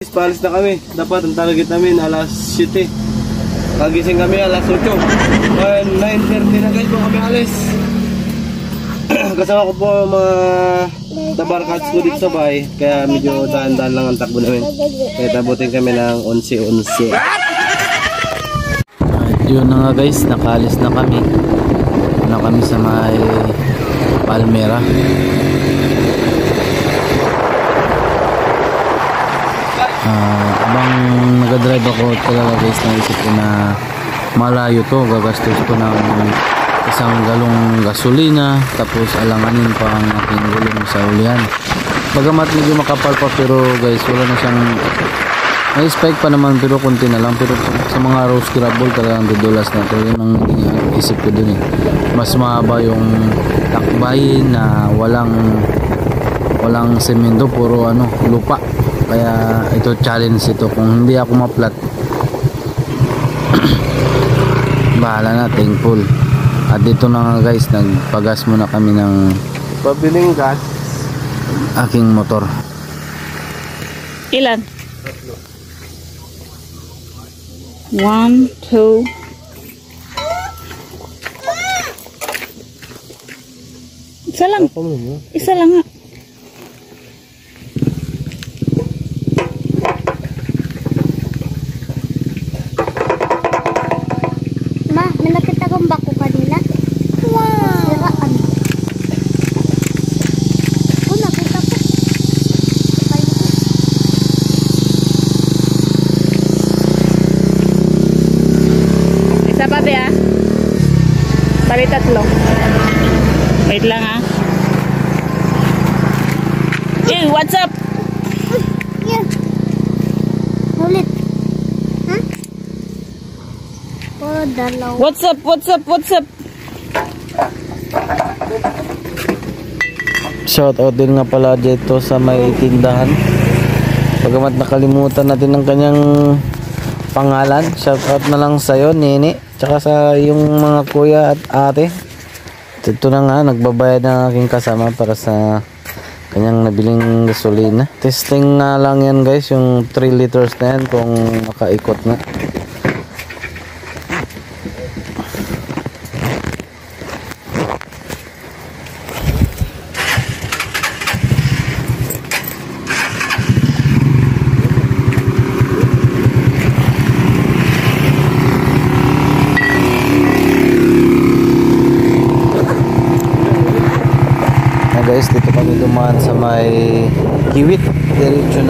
Paalis na kami. Dapat ang target namin alas 7. Kagising kami alas 8. 9:30 na guys po kami alis. Kasama ko po mga tabarkats ko dito sa bahay. Kaya medyo daan-daan lang ang takbo namin. Kaya tabutin kami ng 11:11. Yun na nga guys, nakaalis na kami. Na kami sa may Palmera. Abang nagadrive ako talaga guys, naisip ko na malayo to, gagastos ko ng isang galong gasolina, tapos alanganin pa ang aking gulong sa ulihan. Bagamat medyo makapal pa, pero guys wala na siyang, may spike pa naman pero konti na lang. Pero sa mga rose gravel talagang dudulas na to. Yun ang isip ko dun eh. Mas mahaba yung takbayin na walang semento, puro lupa. Kaya ito challenge ito. Kung hindi ako maplat, bahala na, thankful. At dito na nga guys, nagpagas muna kami ng Pabiling gas. aking motor. Ilan? 1, 2. Isa lang. Isa lang nga. Ma, may nakita kong bako kanina. Wow. Siraan. Oh, nakita ko. Isa pa ba? Bali 3. Wait lang ha. Hey, what's up? Yeah. Ulit. Ha? Oh, dalaw. What's up? What's up? What's up? Shout out din nga pala dito sa may tindahan. Pagamat nakalimutan natin ang kanyang pangalan, shout out na lang sa'yo, Nini, tsaka sa yung mga kuya at ate. Ito na nga, nagbabayad ng aking kasama para sa kanyang nabiling gasolina. Testing nga lang yan guys, yung 3 liters na yan kung makaikot na. Guys, dito kami dumaan sa may Kiwit, diretso